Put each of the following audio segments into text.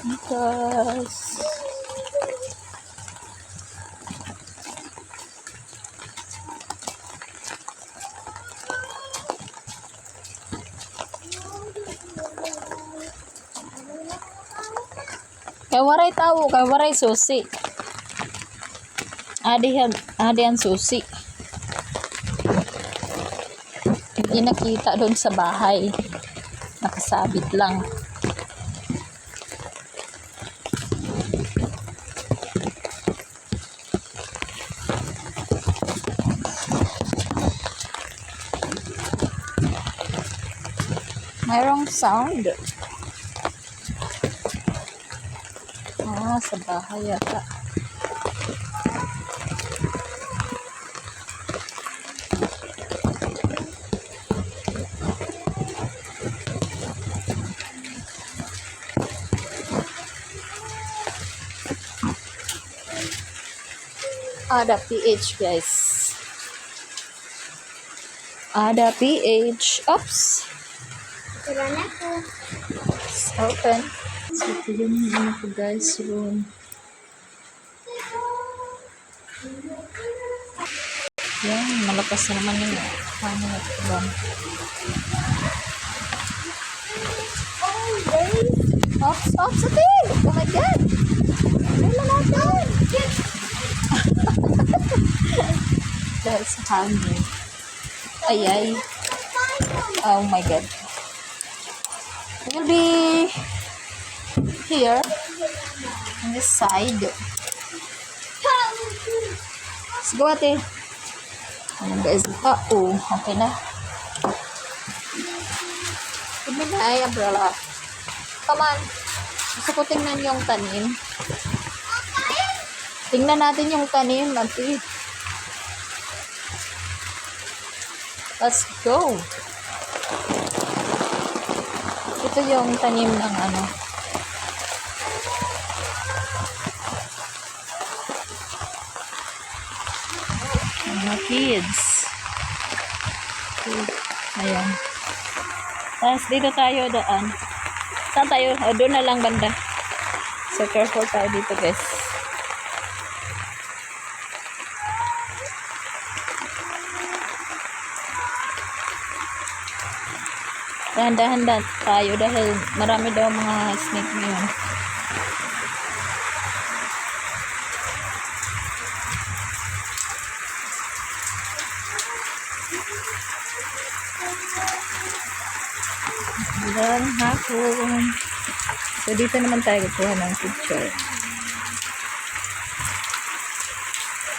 Bukas. Kay waray tao, kay waray susi. Adihan susi. Hindi nakita doon sa bahay. Nakasabit lang. Mayroong sound. Sa bahay yata. Ada PH, guys. Ada PH. Oops. Tira na ko. It's open. So, ito yung ano ko, guys, room. Yan, malakas na naman yung ano na ito. Oh, guys. Oops, oops, atin! Oh my God! Wala natin! Dahil sa hangin. Ay. Oh my God. We'll be here on this side. Let's go, ate. Ayan, guys. Oh, okay na. Give me na umbrella. Come on. Gusto ko tingnan yung tanim. Tingnan natin yung tanim, ate. Let's go. Ito yung tanim ng ano. Mga kids. Ayan. Tapos dito tayo daan. Saan tayo? Doon na lang banda. So careful tayo dito, guys. Dahan-dahan tayo dahil marami daw mga snake ngayon. Ilang hapon. So dito naman tayo kukuha ng picture.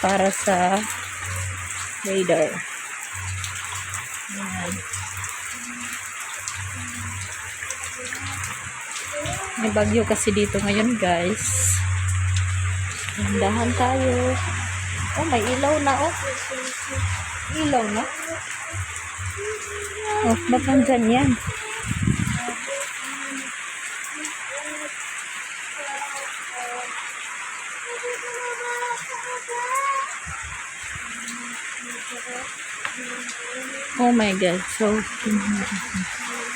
Para sa radar. Ayan. May bagyo kasi dito ngayon, guys. Dahan tayo. Oh, may ilaw na, oh. Ilaw na. Oh, ba't nandyan yan? Oh my God. So,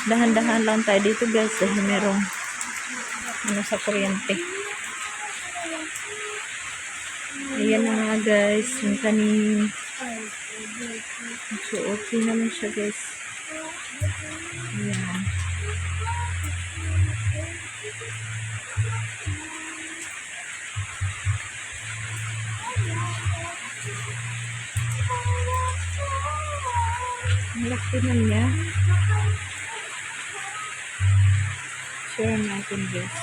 dahan-dahan lang tayo dito, guys. Dahil merong ano sa kuryente. Ayan na nga, guys. Yung tanim. So, okay naman siya, guys. Ayan. Malaki na niya. Share natin, guys.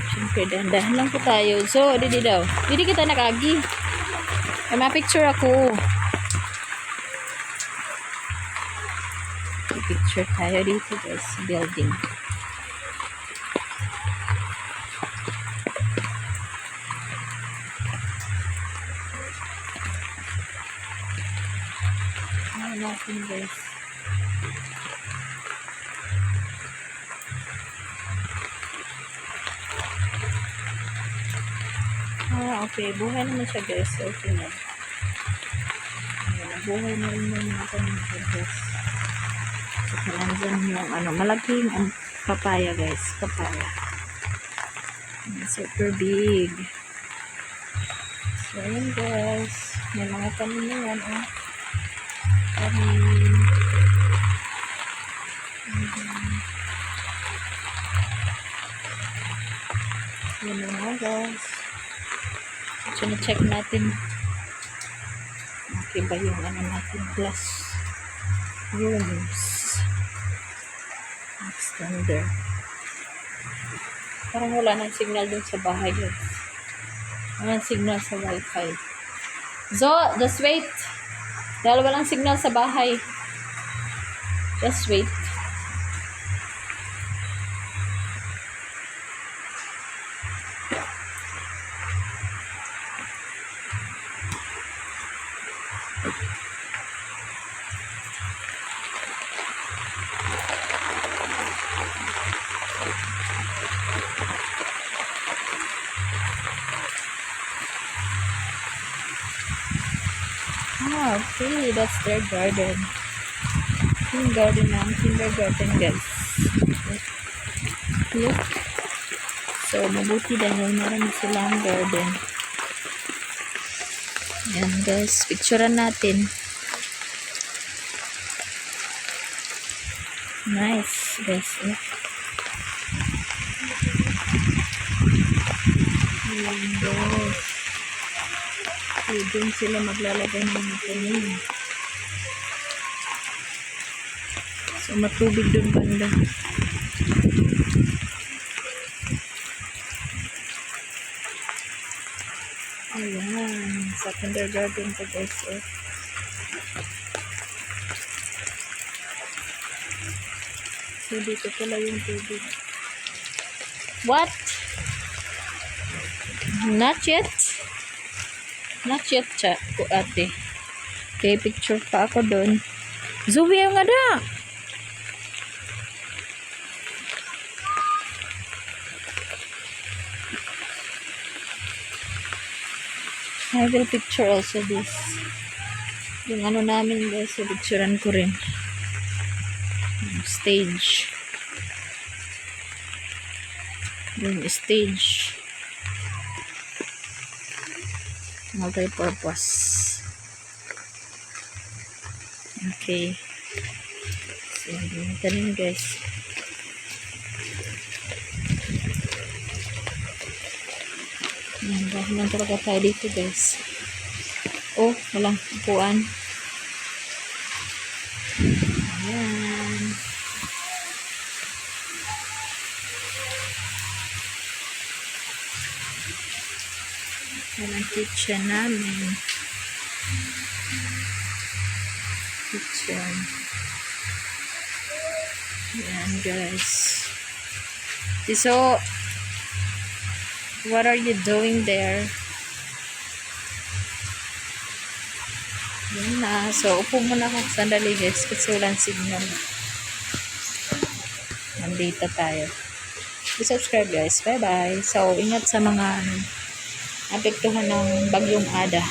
Siyempre, dahan-dahan lang po tayo. So, didi daw. Didi kita nakagi. May ma-picture ako. Picture tayo dito, guys. Building. Ayan natin, guys. Okay. Buhay naman siya, guys. Okay na. Ayan, buhay na rin yung mga pamilya. Saka nandyan yung malaking papaya guys. Papaya. Super big. So, ayan guys. May mga tanim na yan, tanim. Yan na nga guys. So, na-check natin. Okay ba yung natin glass rooms. Extender. Parang wala nang signal dun sa bahay guys. Walang signal sa wifi. So, just wait. Dahil walang signal sa bahay. Just wait. Okay, that's their garden. Yung garden ng kindergarten guys. Look. So, mabuti dahil marami silang garden. Yan guys, picturean natin. Nice guys. Yan guys. So, dun sila maglalagay ng tanim. So, matubig dun banda. Ayan. Sa kindergarten ko guys. So, dito pala yung tubig. What? Not yet. Not yet, ate. Okay, picture pa ako doon. Zoe, yung ada. I will picture also this. Yung namin guys, so picturean ko rin. Stage. Yung stage. Multi-purpose. Okay. So, ganito rin guys. Yan, dahil lang talaga tayo dito guys. Oh, walang upuan. Ayan. Yan ang kitchen namin. Kitchen. Yan guys. So, what are you doing there? Yan na. So, upo muna ako sandali guys kasi walang signal. Nandito tayo. Subscribe guys. Bye bye. So, ingat sa mga apektuhan ng bagyong Ada.